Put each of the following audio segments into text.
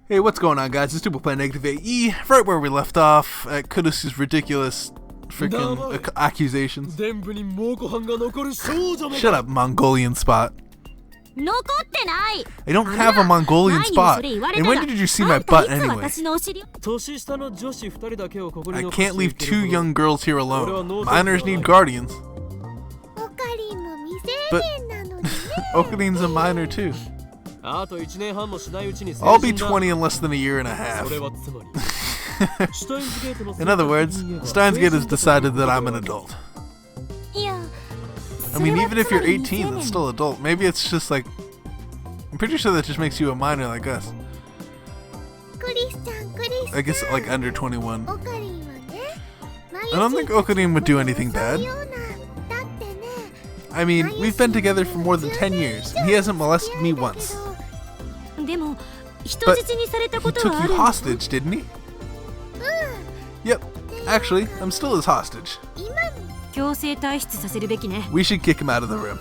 Hey, what's going on, guys? It's Stupid playing NegativeAE, right where we left off at Kudusu's ridiculous freaking accusations. Shut up, Mongolian spot. I don't have a Mongolian spot. And when did you see my butt anyway? I can't leave two young girls here alone. Minors need guardians. But Okarin's a minor too. I'll be 20 in less than a year and a half. In other words, Steins has decided that I'm an adult. I mean, even if you're 18, that's still adult. Maybe it's just like... I'm pretty sure that just makes you a minor like us. I guess like under 21. I don't think Okarin would do anything bad. I mean, we've been together for more than 10 years, and he hasn't molested me once. But he took you hostage, didn't he? Yep. Actually, I'm still his hostage. We should kick him out of the room.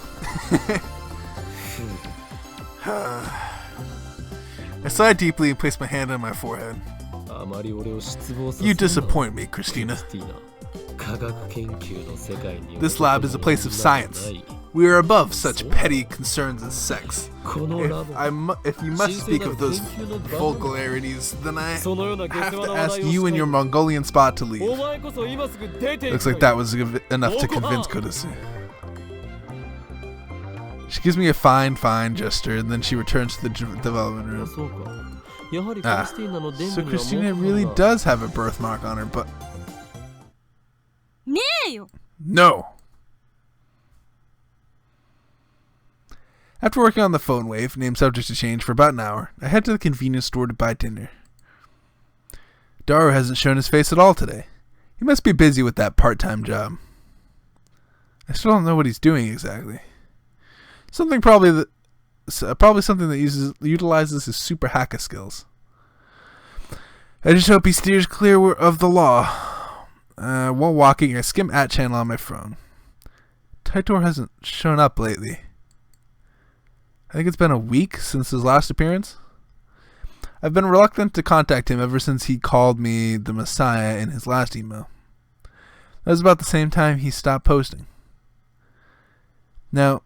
I sighed deeply and placed my hand on my forehead. You disappoint me, Christina. This lab is a place of science. We are above such petty concerns as sex. If you must speak of those vulgarities, then I have to ask you and your Mongolian spot to leave. Looks like that was enough to convince Kudusu. She gives me a fine gesture, and then she returns to the development room. So Christina really does have a birthmark on her, but... No! After working on the phone wave, named subject to change, for about an hour, I head to the convenience store to buy dinner. Daru hasn't shown his face at all today. He must be busy with that part-time job. I still don't know what he's doing exactly. Probably something that utilizes his super hacker skills. I just hope he steers clear of the law. While walking, I skim @channel on my phone. Taitor hasn't shown up lately. I think it's been a week since his last appearance. I've been reluctant to contact him ever since he called me the Messiah in his last email. That was about the same time he stopped posting. Now,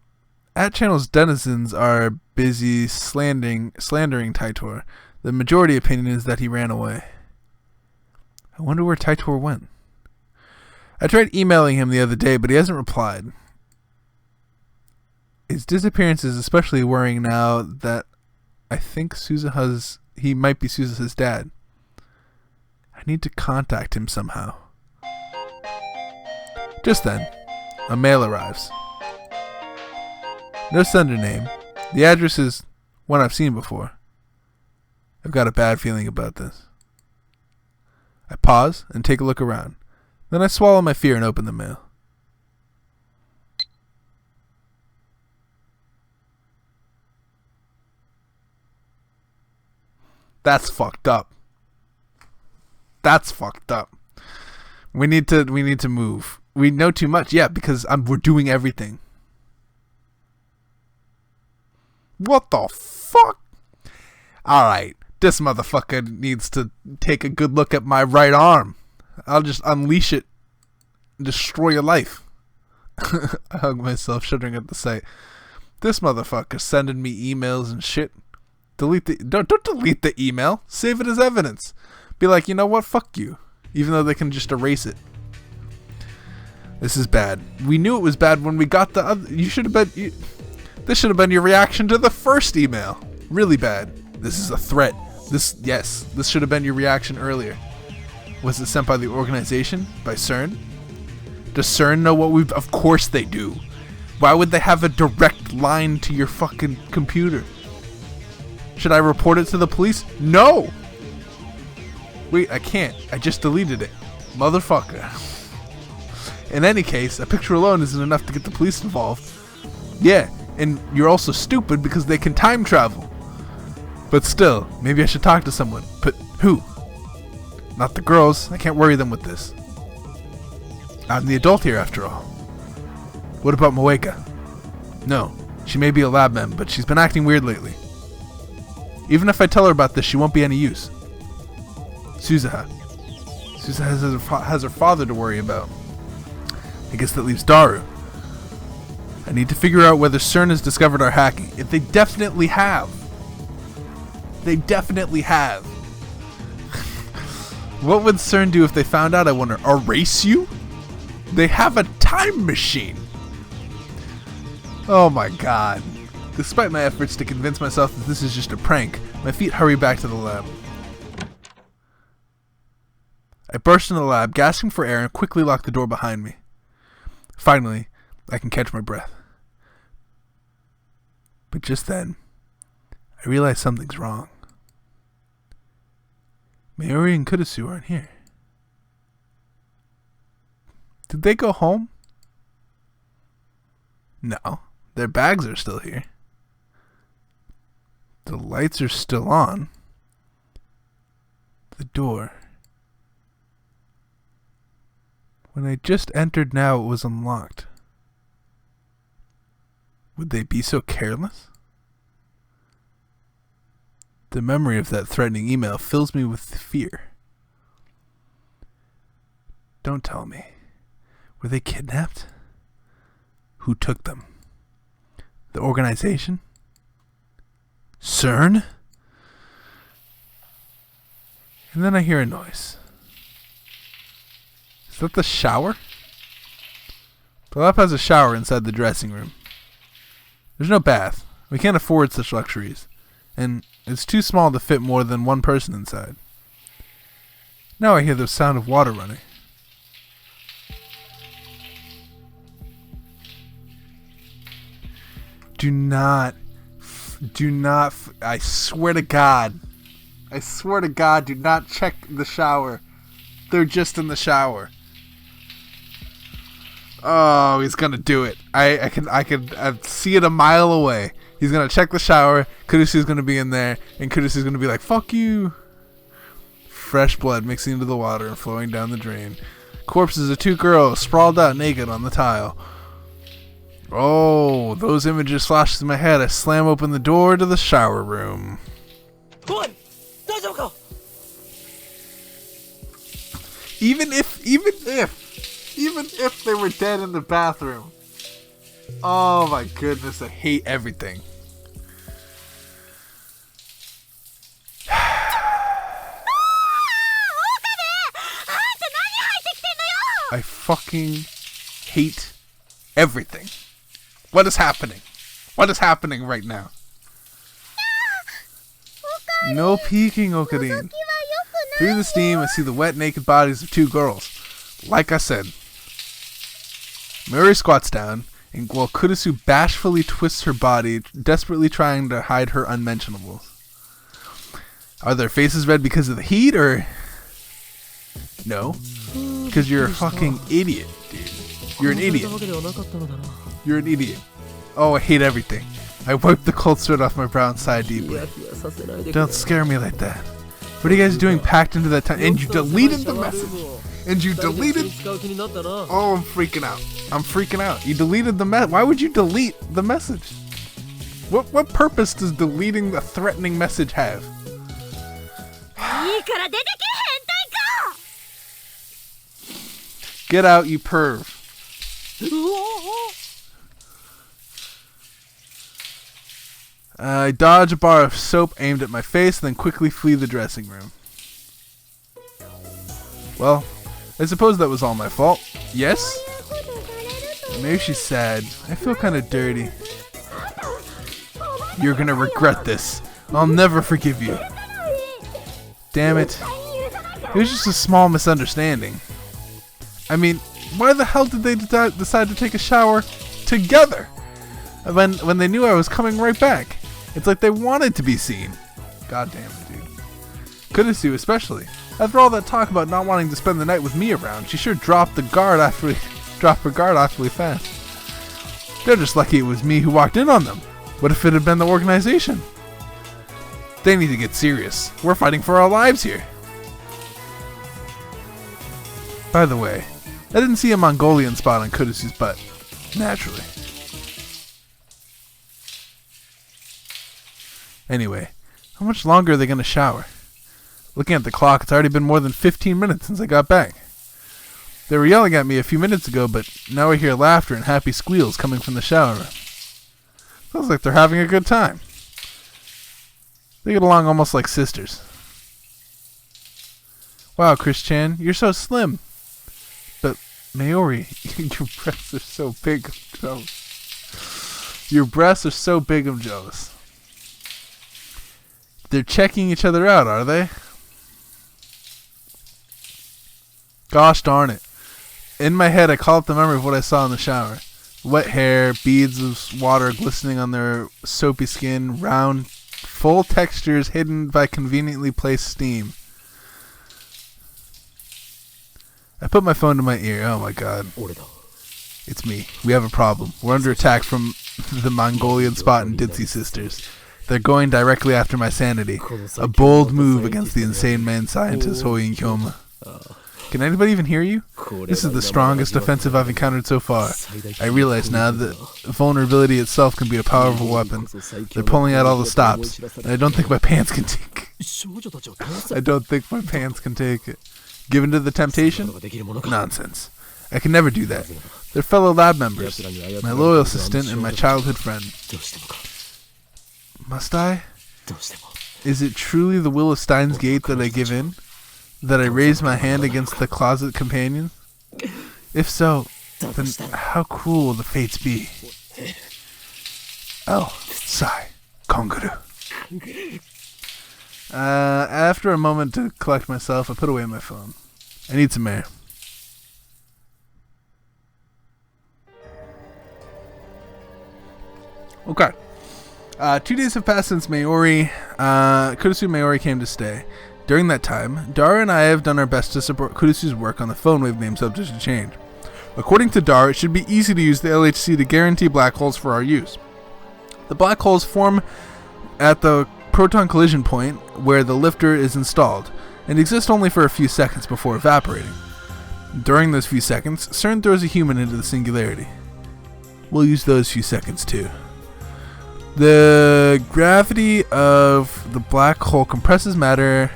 @channel's denizens are busy slandering Taitor. The majority opinion is that he ran away. I wonder where Taitor went. I tried emailing him the other day, but he hasn't replied. His disappearance is especially worrying now that I think he might be Suzuha's dad. I need to contact him somehow. Just then, a mail arrives. No sender name. The address is one I've seen before. I've got a bad feeling about this. I pause and take a look around. Then I swallow my fear and open the mail. That's fucked up. That's fucked up. We need to move. We know too much, yeah, because we're doing everything. What the fuck? Alright, this motherfucker needs to take a good look at my right arm. I'll just unleash it and destroy your life. I hug myself, shuddering at the sight. This motherfucker sending me emails and shit. Don't delete the email. Save it as evidence. Be like, you know what? Fuck you. Even though they can just erase it. This is bad. We knew it was bad when we got the other. This should have been your reaction to the first email. Really bad. This is a threat. This should have been your reaction earlier. Was it sent by the organization? By CERN? Does CERN know what we've... Of course they do. Why would they have a direct line to your fucking computer? Should I report it to the police? No! Wait, I can't. I just deleted it. Motherfucker. In any case, a picture alone isn't enough to get the police involved. Yeah, and you're also stupid because they can time travel. But still, maybe I should talk to someone. But who? Not the girls. I can't worry them with this. I'm the adult here after all. What about Moeka? No, she may be a lab mem, but she's been acting weird lately. Even if I tell her about this, she won't be any use. Suzuha. Suzuha has her father to worry about. I guess that leaves Daru. I need to figure out whether CERN has discovered our hacking. If they definitely have. They definitely have. What would CERN do if they found out, I wonder? Erase you? They have a time machine. Oh my god. Despite my efforts to convince myself that this is just a prank, my feet hurry back to the lab. I burst into the lab, gasping for air, and quickly lock the door behind me. Finally, I can catch my breath. But just then, I realize something's wrong. Mayuri and Kurusu aren't here. Did they go home? No, their bags are still here. The lights are still on. The door. When I just entered now, it was unlocked. Would they be so careless? The memory of that threatening email fills me with fear. Don't tell me. Were they kidnapped? Who took them? The organization? CERN? And then I hear a noise. Is that the shower? The lab has a shower inside the dressing room. There's no bath. We can't afford such luxuries. And it's too small to fit more than one person inside. Now I hear the sound of water running. I swear to God, do not check the shower. They're just in the shower. Oh, he's gonna do it. I can see it a mile away. He's gonna check the shower. Kurusu's gonna be in there, and Kurusu's gonna be like, "Fuck you." Fresh blood mixing into the water and flowing down the drain. Corpses of two girls sprawled out naked on the tile. Oh, those images flash through my head. I slam open the door to the shower room. Even if they were dead in the bathroom. Oh my goodness, I hate everything. I fucking hate everything. What is happening? What is happening right now? No peeking, Okarin. Through the steam, I see the wet, naked bodies of two girls. Like I said. Mary squats down, and while Kurusu bashfully twists her body, desperately trying to hide her unmentionables. Are their faces red because of the heat, or... No. Because you're a fucking idiot, dude. You're an idiot. You're an idiot. Oh, I hate everything. I wiped the cold sweat off my brow and sighed deeply. Don't scare me like that. What are you guys doing packed into that time? And you deleted the message. And you deleted... Oh, I'm freaking out. I'm freaking out. You deleted the message. Why would you delete the message? What purpose does deleting the threatening message have? Get out, you perv. I dodge a bar of soap aimed at my face, then quickly flee the dressing room. Well, I suppose that was all my fault. Yes? Maybe she's sad. I feel kind of dirty. You're gonna regret this. I'll never forgive you. Damn it. It was just a small misunderstanding. I mean, why the hell did they decide to take a shower together? When they knew I was coming right back. It's like they wanted to be seen. God damn it, dude. Kurusu especially. After all that talk about not wanting to spend the night with me around, she sure dropped her guard awfully fast. They're just lucky it was me who walked in on them. What if it had been the organization? They need to get serious. We're fighting for our lives here. By the way, I didn't see a Mongolian spot on Kurusu's butt. Naturally. Anyway, How much longer are they going to shower? Looking at the clock, it's already been more than 15 minutes since I got back. They were yelling at me a few minutes ago, but now I hear laughter and happy squeals coming from the shower room. Sounds like they're having a good time. They get along almost like sisters. Wow, Chris-chan, you're so slim. But, Mayuri, your breasts are so big, I'm jealous. Your breasts are so big, I'm jealous. They're checking each other out, are they? Gosh darn it. In my head, I call up the memory of what I saw in the shower. Wet hair, beads of water glistening on their soapy skin, round, full textures hidden by conveniently placed steam. I put my phone to my ear. Oh my god. It's me. We have a problem. We're under attack from the Mongolian Spot and Ditzy sisters. They're going directly after my sanity. A bold move against the insane man scientist Hoin Kyoma. Can anybody even hear you? This is the strongest offensive I've encountered so far. I realize now that vulnerability itself can be a powerful weapon. They're pulling out all the stops, and I don't think my pants can take it. I don't think my pants can take it. Given to the temptation? Nonsense. I can never do that. They're fellow lab members, my loyal assistant and my childhood friend. Must I? Is it truly the will of Steins Gate that I give in? That I raise my hand against the closet companion? If so, then how cruel will the fates be? Oh, sigh. Konguru. After a moment to collect myself, I put away my phone. I need some air. Okay. 2 days have passed since Mayuri, Kurisu Mayuri came to stay. During that time, Dara and I have done our best to support Kurisu's work on the phone wave name subject to change. According to Dara, it should be easy to use the LHC to guarantee black holes for our use. The black holes form at the proton collision point where the lifter is installed, and exist only for a few seconds before evaporating. During those few seconds, CERN throws a human into the singularity. We'll use those few seconds too. The gravity of the black hole compresses matter.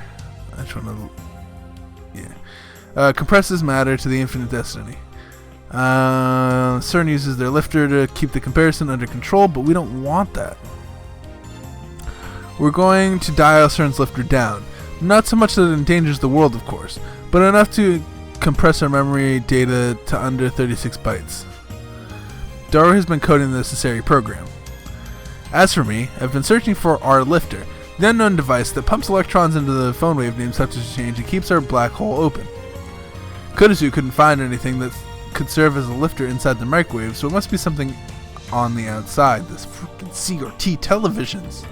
Compresses matter to the infinite destiny. CERN uses their lifter to keep the comparison under control, but we don't want that. We're going to dial CERN's lifter down. Not so much that it endangers the world, of course, but enough to compress our memory data to under 36 bytes. Dara has been coding the necessary program. As for me, I've been searching for our lifter, the unknown device that pumps electrons into the phone wave named subject to change and keeps our black hole open. Kurisu couldn't find anything that could serve as a lifter inside the microwave, so it must be something on the outside. This freaking CRT televisions.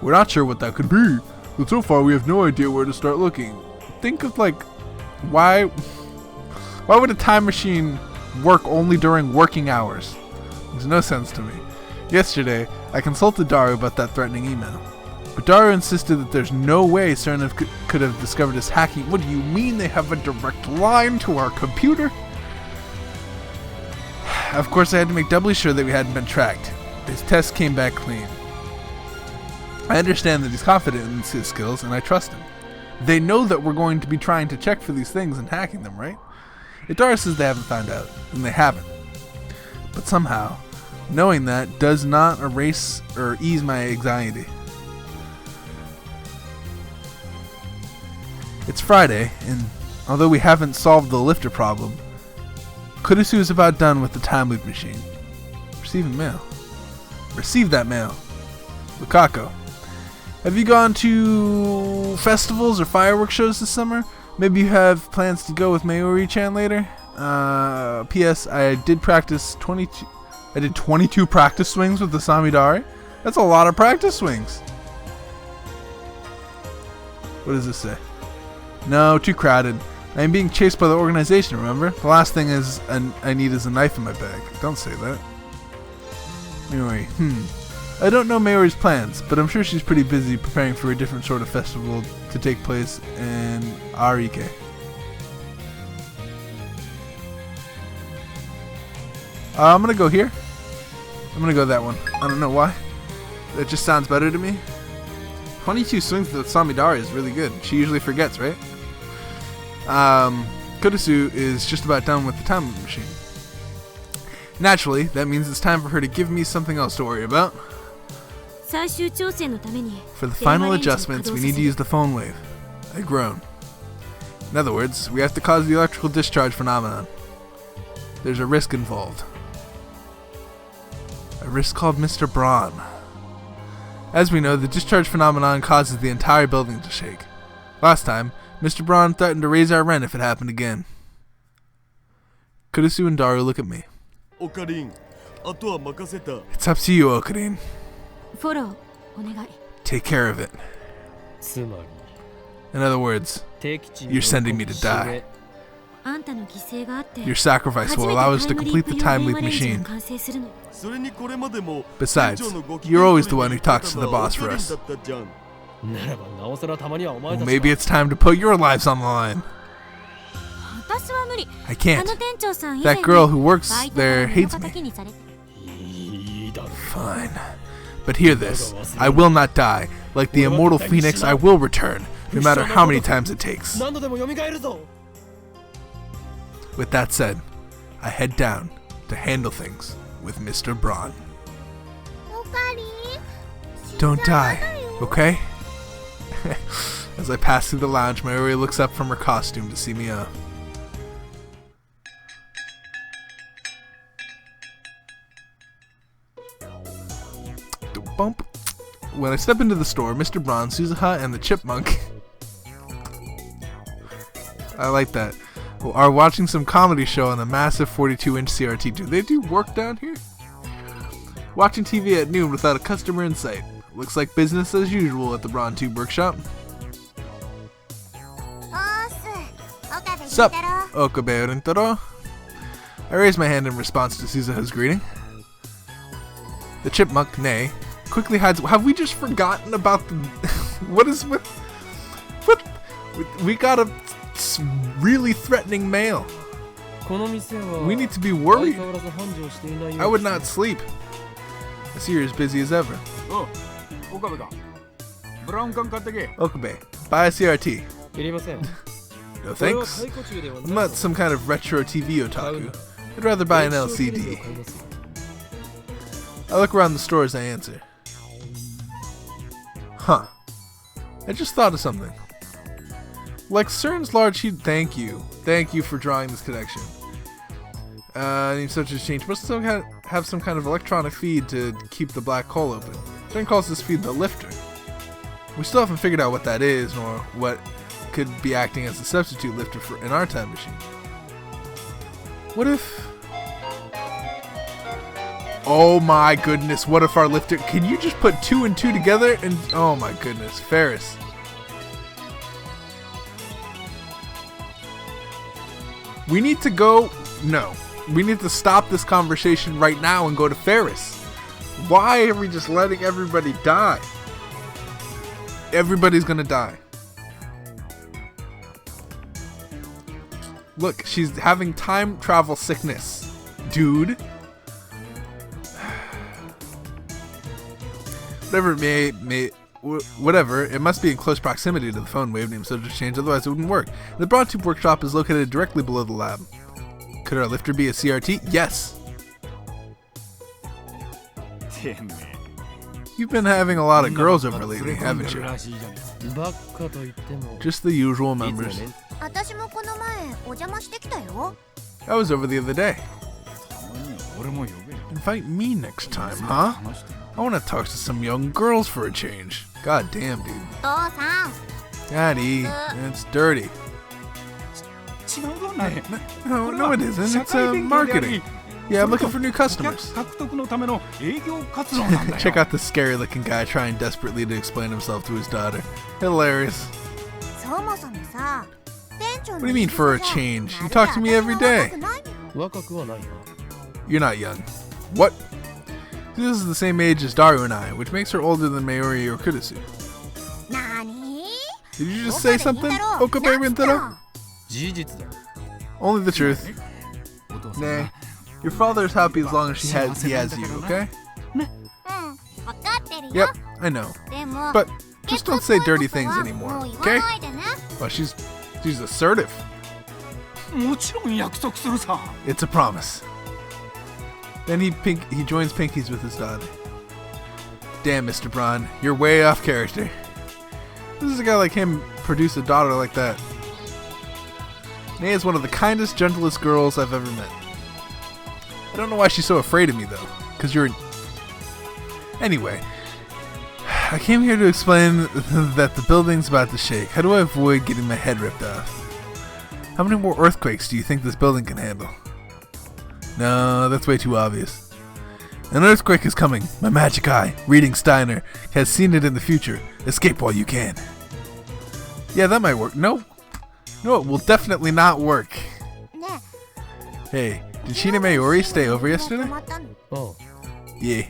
We're not sure what that could be, but so far we have no idea where to start looking. Think of why would a time machine work only during working hours? Makes no sense to me. Yesterday, I consulted Daru about that threatening email. But Daru insisted that there's no way CERN could have discovered us hacking. What do you mean they have a direct line to our computer? Of course, I had to make doubly sure that we hadn't been tracked. His test came back clean. I understand that he's confident in his skills, and I trust him. They know that we're going to be trying to check for these things and hacking them, right? If Daru says they haven't found out, then they haven't. But somehow, knowing that does not erase or ease my anxiety. It's Friday, and although we haven't solved the lifter problem, Kurisu is about done with the time loop machine. Receiving mail. Receive that mail. Lukako. Have you gone to festivals or fireworks shows this summer? Maybe you have plans to go with Mayuri-chan later? P.S. I did 22 practice swings with the Samidari. That's a lot of practice swings. What does this say? No, too crowded. I am being chased by the organization, remember? The last thing I need is a knife in my bag. Don't say that. Anyway, I don't know Mayuri's plans, but I'm sure she's pretty busy preparing for a different sort of festival to take place in Arike. I'm gonna go here. I'm gonna go that one. I don't know why. That just sounds better to me. 22 swings with Samidara is really good. She usually forgets, right? Kurisu is just about done with the time machine. Naturally, that means it's time for her to give me something else to worry about. For the final adjustments, we need to use the phone wave. I groan. In other words, we have to cause the electrical discharge phenomenon. There's a risk involved. A risk called Mr. Braun. As we know, the discharge phenomenon causes the entire building to shake. Last time, Mr. Braun threatened to raise our rent if it happened again. Kurisu and Daru look at me. It's up to you, Okarin. Take care of it. In other words, you're sending me to die. Your sacrifice will allow us to complete the time leap machine. Besides, you're always the one who talks to the boss for us. Well, maybe it's time to put your lives on the line. I can't. That girl who works there hates me. Fine. But hear this. I will not die. Like the immortal phoenix, I will return, no matter how many times it takes. With that said, I head down to handle things with Mr. Braun. Don't die, okay? As I pass through the lounge, Mayuri looks up from her costume to see me off. Bump. When I step into the store, Mr. Braun, Suzuha, and the Chipmunk, I like that, are watching some comedy show on the massive 42-inch CRT. Do they do work down here? Watching TV at noon without a customer in sight. Looks like business as usual at the Braun Tube Workshop. Sup, Okabe Rintaro? I raise my hand in response to Suzuha's greeting. The Chipmunk, nay, quickly hides. Have we just forgotten about the... What is with... What? We got a really threatening mail. We need to be worried. I would not sleep. I see you're as busy as ever. Okabe, buy a CRT. No thanks. I'm not some kind of retro TV otaku. I'd rather buy an LCD. I look around the store as I answer. Huh. I just thought of something. Like CERN's large heat. Thank you. Thank you for drawing this connection. Any such as change must have some kind of electronic feed to keep the black hole open. CERN calls this feed the lifter. We still haven't figured out what that is, nor what could be acting as a substitute lifter in our time machine. What if... Oh my goodness, what if our lifter... Can you just put 2 and 2 together and... Oh my goodness, Ferris. We need to go... No. We need to stop this conversation right now and go to Ferris. Why are we just letting everybody die? Everybody's gonna die. Look, she's having time travel sickness. Dude. Whatever, it must be in close proximity to the phone wave name subject change, otherwise it wouldn't work. The Braun Tube Workshop is located directly below the lab. Could our lifter be a CRT? Yes. You've been having a lot of girls over lately, haven't you? Just the usual members. I was over the other day. Invite me next time, huh? I want to talk to some young girls for a change. God damn, dude. Daddy, it's dirty. No, it isn't. It's marketing. Yeah, I'm looking for new customers. Check out this scary-looking guy trying desperately to explain himself to his daughter. Hilarious. What do you mean for a change? You talk to me every day. You're not young. What? This is the same age as Daru and I, which makes her older than Mayuri or Kurisu. Did you just say something, Okabe Rintaro? Only the truth. Nay, your father's happy as long as he has you, okay? Yep, I know. But Just don't say dirty things anymore, okay? Well, she's assertive. It's a promise. Then he joins Pinkies with his daughter. Damn, Mr. Braun, you're way off character. This is a guy like him produce a daughter like that. Nea is one of the kindest, gentlest girls I've ever met. I don't know why she's so afraid of me, though. Because you're... Anyway. I came here to explain that the building's about to shake. How do I avoid getting my head ripped off? How many more earthquakes do you think this building can handle? No, that's way too obvious. An earthquake is coming. My magic eye, reading Steiner, has seen it in the future. Escape while you can. Yeah, that might work. No, it will definitely not work. Hey, did Shina Mayori stay over yesterday? Oh. Yeah.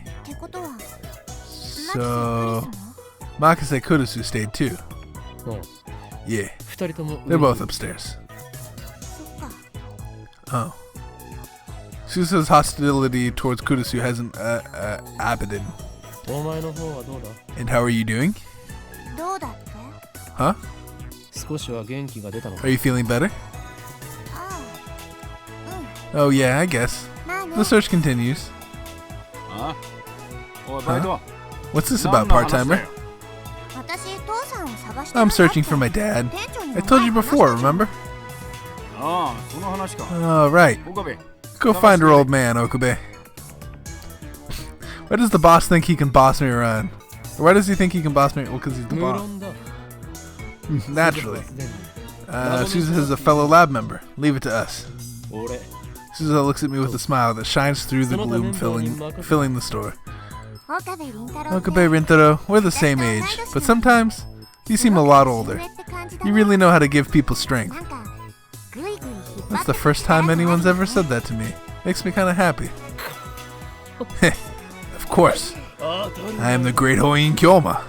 So, Makase Kurusu stayed too. Oh. Yeah. They're both upstairs. Oh. Susa's hostility towards Kurusu hasn't abated. And how are you doing? Huh? Are you feeling better? Oh yeah, I guess. The search continues. Huh? What's this about, part-timer? I'm searching for my dad. I told you before, remember? Oh, right. Go find her old man, Okabe. Why does the boss think he can boss me around? Or why does he think he can boss me? Well, because he's the boss. Naturally. Susa is a fellow lab member. Leave it to us. Susa looks at me with a smile that shines through the gloom filling the store. Okabe Rintaro, we're the same age, but sometimes you seem a lot older. You really know how to give people strength. That's the first time anyone's ever said that to me. Makes me kind of happy. Of course. I am the great Hoin Kyoma.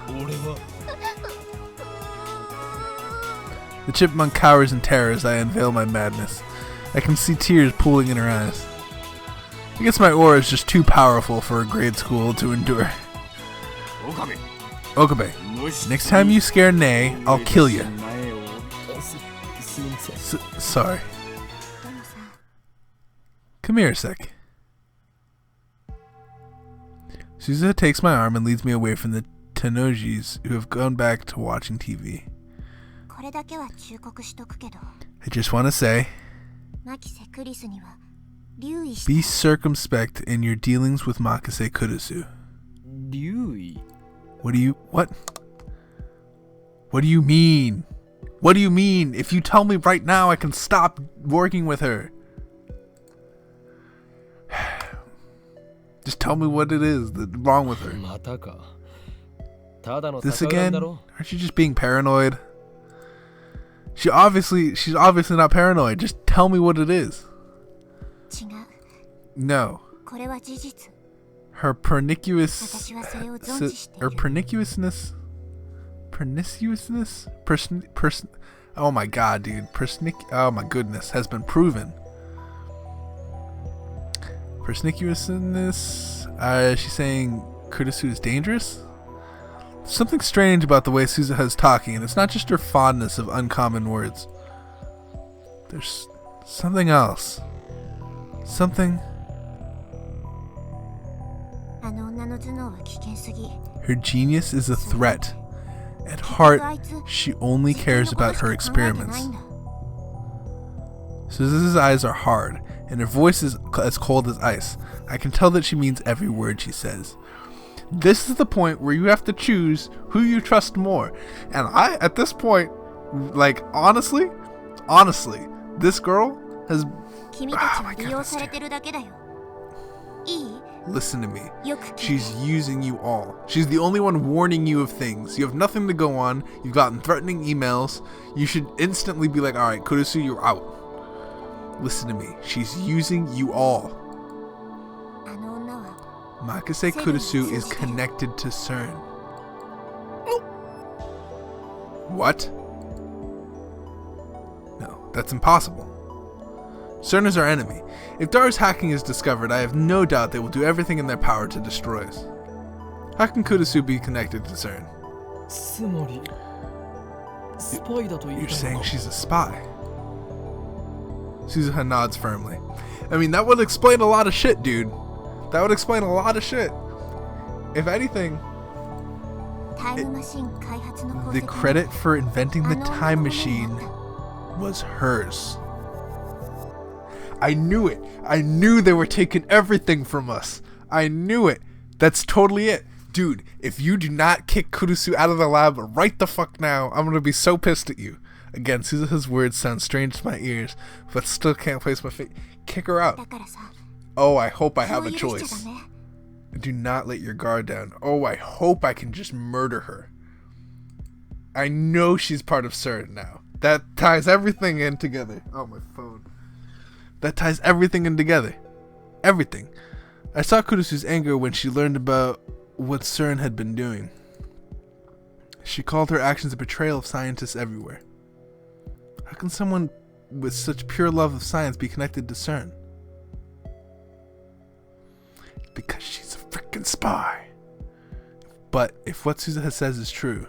The chipmunk cowers in terror as I unveil my madness. I can see tears pooling in her eyes. I guess my aura is just too powerful for a grade school to endure. Okabe, next time you scare Nei, I'll kill you. Sorry. Come here a sec. Susa takes my arm and leads me away from the Tenojis who have gone back to watching TV. I just want to say, be circumspect in your dealings with Makase Kurusu. What do you mean? What do you mean? If you tell me right now, I can stop working with her. Just tell me what it is that's wrong with her. This again? Aren't you just being paranoid? She's obviously not paranoid. Just tell me what it is. No. Her perniciousness. Oh my god, dude. Oh my goodness, has been proven. Perniciousness. She's saying Kurusu is dangerous? Something strange about the way Susa is talking, and it's not just her fondness of uncommon words. There's something else. Something. Her genius is a threat. At heart, she only cares about her experiments. Susa's eyes are hard, and her voice is as cold as ice. I can tell that she means every word she says. This is the point where you have to choose who you trust more. And I, at this point, like, honestly, this girl has... Oh my goodness, listen to me. She's using you all. She's the only one warning you of things. You have nothing to go on. You've gotten threatening emails. You should instantly be like, alright, Kurusu, you're out. Listen to me. She's using you all. Makase Kurusu is connected to CERN. What? No, that's impossible. CERN is our enemy. If Dara's hacking is discovered, I have no doubt they will do everything in their power to destroy us. How can Kurusu be connected to CERN? You're saying she's a spy? Suzuha nods firmly. I mean, that would explain a lot of shit, dude. That would explain a lot of shit. If anything, the credit for inventing the time machine was hers. I knew it. I knew they were taking everything from us. I knew it. That's totally it. Dude, if you do not kick Kurusu out of the lab right the fuck now, I'm gonna be so pissed at you. Again, Suzuha's words sound strange to my ears, but still can't place my face. Kick her out. Oh, I hope I have a choice. Do not let your guard down. Oh, I hope I can just murder her. I know she's part of CERN now. That ties everything in together. Oh, my phone. That ties everything in together. Everything. I saw Kurusu's anger when she learned about what CERN had been doing. She called her actions a betrayal of scientists everywhere. How can someone with such pure love of science be connected to CERN? Because she's a freaking spy. But if what Suzuha says is true,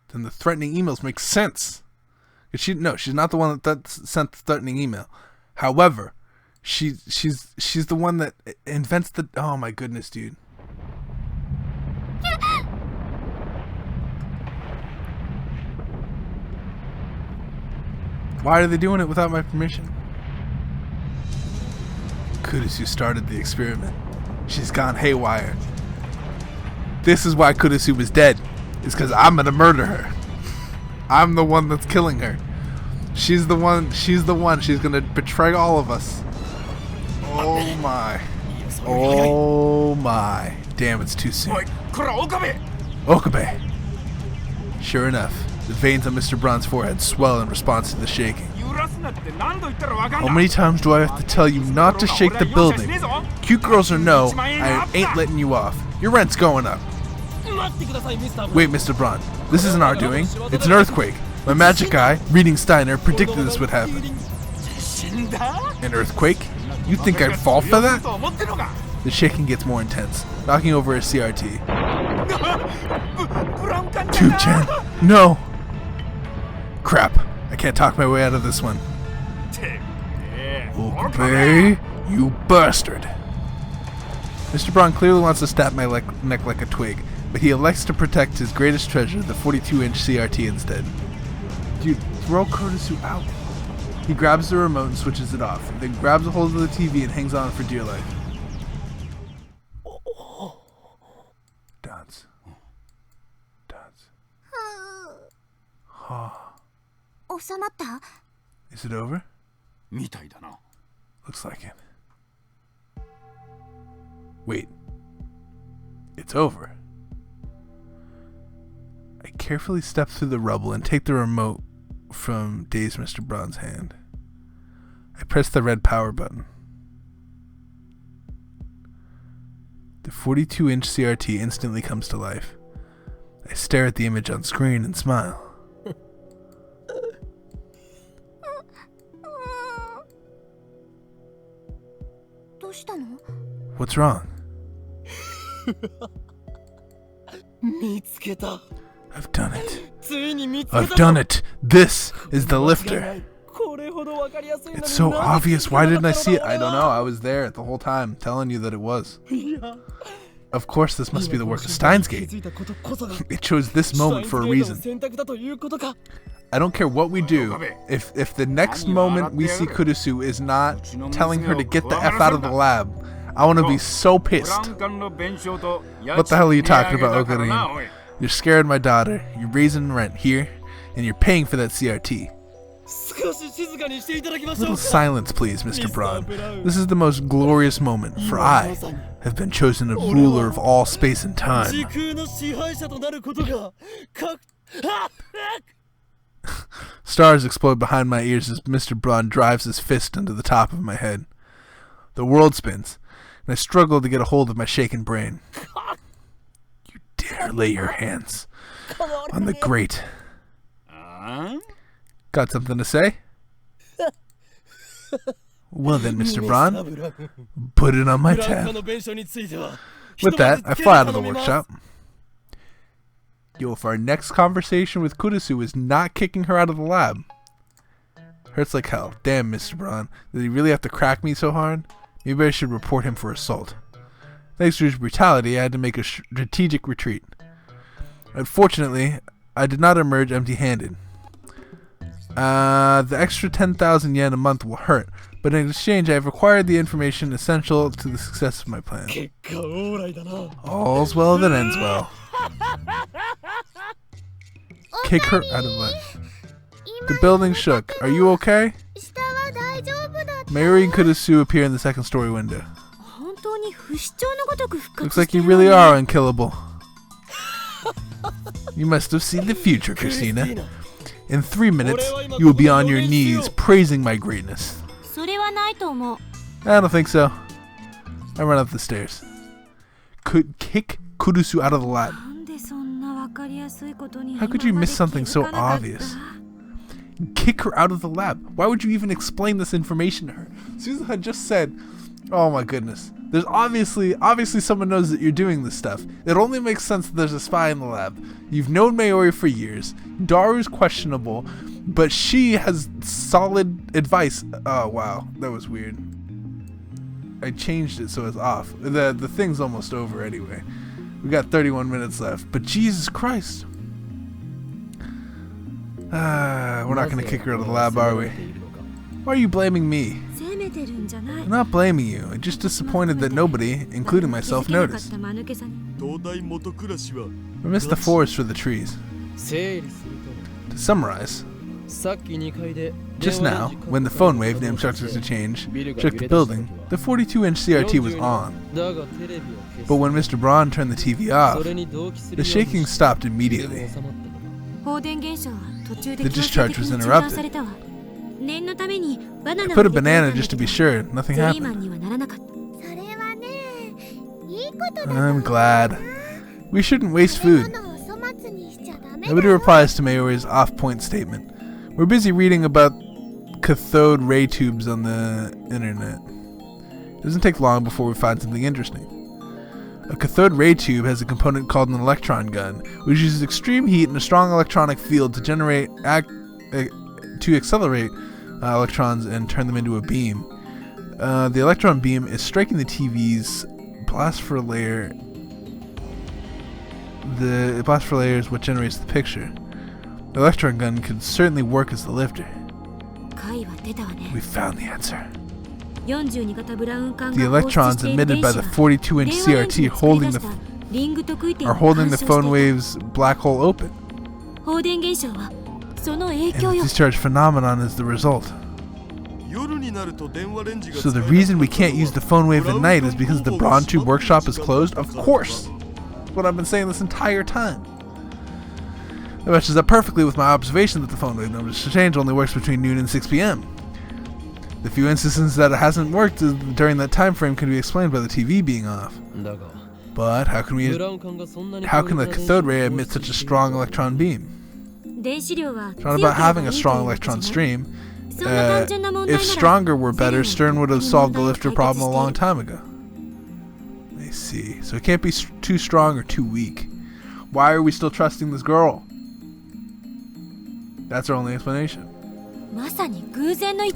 then the threatening emails make sense. She's not the one that sent the threatening email. However, she's the one that invents the. Oh my goodness, dude. Why are they doing it without my permission? Kurusu started the experiment. She's gone haywire. This is why Kurusu was dead. It's because I'm gonna murder her. I'm the one that's killing her. She's the one. She's gonna betray all of us. Oh my. Oh my. Damn, it's too soon. Okabe. Sure enough, the veins on Mr. Braun's forehead swell in response to the shaking. How many times do I have to tell you not to shake the building? Cute girls or no, I ain't letting you off. Your rent's going up. Wait, Mr. Braun. This isn't our doing. It's an earthquake. My magic eye, reading Steiner, predicted this would happen. An earthquake? You think I'd fall for that? The shaking gets more intense, knocking over a CRT. Tube-chan, no! Crap, I can't talk my way out of this one. Okabe, you bastard! Mr. Braun clearly wants to stab my neck like a twig, but he elects to protect his greatest treasure, the 42-inch CRT, instead. Dude, throw Kurusu out. He grabs the remote and switches it off, then grabs a hold of the TV and hangs on for dear life. Dance. Is it over? Looks like it. Wait. It's over. I carefully step through the rubble and take the remote from dazed Mr. Braun's hand. I press the red power button. The 42-inch CRT instantly comes to life. I stare at the image on screen and smile. What's wrong? I've done it. I've done it. This is the lifter. It's so obvious. Why didn't I see it? I don't know. I was there the whole time telling you that it was. Of course, this must be the work of Steins Gate. It chose this moment for a reason. I don't care what we do. If the next moment we see Kurusu is not telling her to get the F out of the lab, I want to be so pissed. What the hell are you talking about, Okarin? You're scaring my daughter, you're raising rent here, and you're paying for that CRT. Little silence, please, Mr. Braun. This is the most glorious moment, for I have been chosen a ruler of all space and time. Stars explode behind my ears as Mr. Braun drives his fist into the top of my head. The world spins, and I struggle to get a hold of my shaken brain. You dare lay your hands on the great. Got something to say? Well then, Mr. Braun, put it on my tab. With that, I fly out of the workshop. Yo, if our next conversation with Kurisu is not kicking her out of the lab. Hurts like hell. Damn, Mr. Braun. Did he really have to crack me so hard? Maybe I should report him for assault. Thanks to his brutality, I had to make a strategic retreat. Unfortunately, I did not emerge empty-handed. The extra 10,000 yen a month will hurt, but in exchange I have acquired the information essential to the success of my plan. All's well that ends well. Kick her out of life. The building shook. Are you okay? Mayuri and Kurisu appear in the second story window. Looks like you really are unkillable. You must have seen the future, Christina. In 3 minutes, you will be on your knees praising my greatness. I don't think so. I run up the stairs. Could kick Kurisu out of the lab. How could you miss something so obvious? Kick her out of the lab. Why would you even explain this information to her? Susan had just said, oh my goodness. There's obviously someone knows that you're doing this stuff. It only makes sense that there's a spy in the lab. You've known Mayuri for years. Daru's questionable, but she has solid advice. Oh wow, that was weird. I changed it so it's off. The thing's almost over anyway. We got 31 minutes left, but Jesus Christ. We're not going to kick her out of the lab, are we? Why are you blaming me? I'm not blaming you. I'm just disappointed that nobody, including myself, noticed. We missed the forest for the trees. To summarize, just now, when the phone wave named instructions to change shook the building, the 42-inch CRT was on. But when Mr. Braun turned the TV off, the shaking stopped immediately. The discharge was interrupted. I put a banana just to be sure. Nothing happened. I'm glad. We shouldn't waste food. Nobody replies to Mayuri's off-point statement. We're busy reading about cathode ray tubes on the internet. It doesn't take long before we find something interesting. A cathode ray tube has a component called an electron gun, which uses extreme heat and a strong electronic field to accelerate electrons and turn them into a beam. The electron beam is striking the TV's blastopher layer. The blastopher layer is what generates the picture. The electron gun could certainly work as the lifter. We found the answer. The electrons emitted by the 42-inch CRT are holding the phone wave's black hole open. And the discharge phenomenon is the result. So the reason we can't use the phone wave at night is because the Braun Tube workshop is closed? Of course! That's what I've been saying this entire time. That matches up perfectly with my observation that the phone wave numbers change only works between noon and 6 p.m. The few instances that it hasn't worked during that time frame can be explained by the TV being off. But how can the cathode ray emit such a strong electron beam? It's not about having a strong electron stream. If stronger were better, Stern would have solved the lifter problem a long time ago. I see. So it can't be too strong or too weak. Why are we still trusting this girl? That's our only explanation.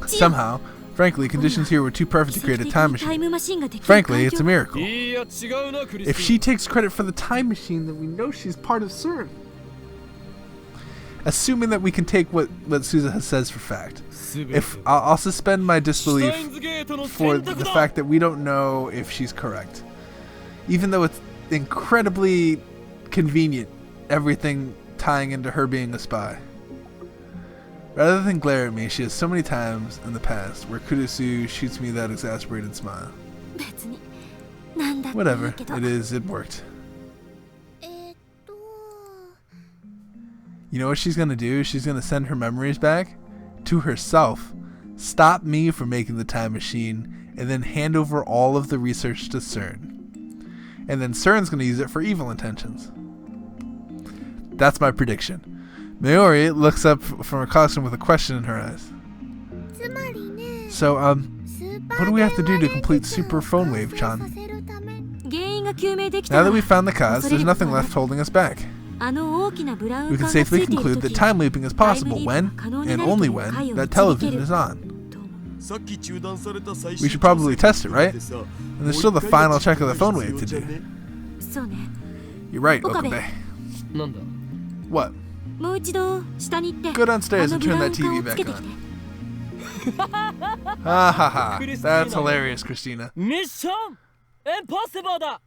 Somehow, frankly, conditions here were too perfect to create a time machine. Frankly, it's a miracle. If she takes credit for the time machine, then we know she's part of CERN. Assuming that we can take what Suza says for fact. If I'll suspend my disbelief for the fact that we don't know if she's correct. Even though it's incredibly convenient, everything tying into her being a spy. Rather than glare at me, she has so many times in the past where Kurisu shoots me that exasperated smile. Whatever it is, it worked. You know what she's gonna do? She's gonna send her memories back to herself, stop me from making the time machine, and then hand over all of the research to CERN. And then CERN's gonna use it for evil intentions. That's my prediction. Mayuri looks up from her costume with a question in her eyes. So, what do we have to do to complete Super Phone Wave, Chan? Now that we've found the cause, there's nothing left holding us back. We can safely conclude that time looping is possible when, and only when, that television is on. We should probably test it, right? And there's still the final check of the phone wave to do. You're right, Okabe. What? Go downstairs and turn that TV back on. Ha ha ha. That's hilarious, Christina. Mission Impossible!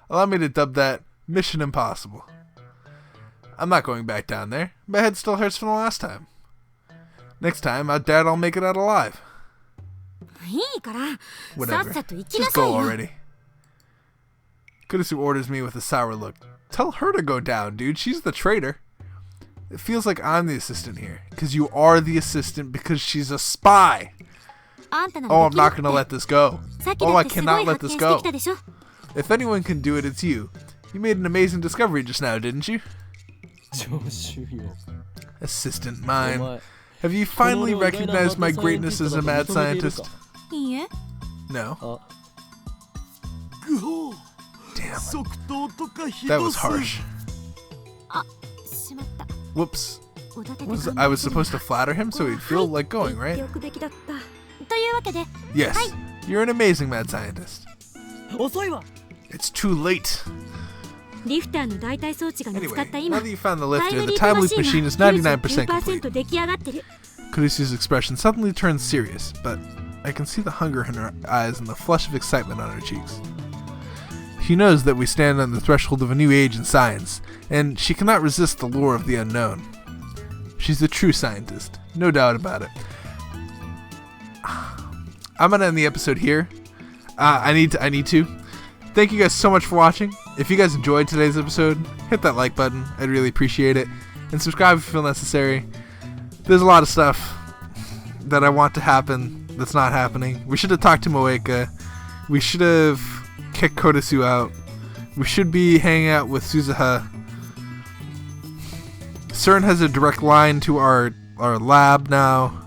Allow me to dub that Mission Impossible. I'm not going back down there. My head still hurts from the last time. Next time, I doubt I'll make it out alive. Whatever. Just go already. Kurisu orders me with a sour look. Tell her to go down, dude. She's the traitor. It feels like I'm the assistant here. Because you are the assistant because she's a spy. Oh, I'm not going to let this go. Oh, I cannot let this go. If anyone can do it, it's you. You made an amazing discovery just now, didn't you? Assistant mine. Have you finally recognized my greatness as a mad scientist? No. Damn. That was harsh. Whoops. I was supposed to flatter him so he'd feel like going, right? Yes. You're an amazing mad scientist. It's too late. Anyway, now that you found the lifter, the time loop machine is 99% complete. Kurisu's expression suddenly turns serious, but I can see the hunger in her eyes and the flush of excitement on her cheeks. She knows that we stand on the threshold of a new age in science, and she cannot resist the lure of the unknown. She's a true scientist, no doubt about it. I'm gonna end the episode here. I need to. Thank you guys so much for watching. If you guys enjoyed today's episode, hit that like button. I'd really appreciate it. And subscribe if you feel necessary. There's a lot of stuff that I want to happen that's not happening. We should have talked to Moeka. We should have kicked Kurisu out. We should be hanging out with Suzuha. CERN has a direct line to our lab now.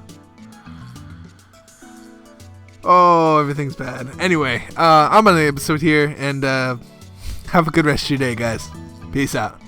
Oh, everything's bad. Anyway, I'm on the episode here, and have a good rest of your day, guys. Peace out.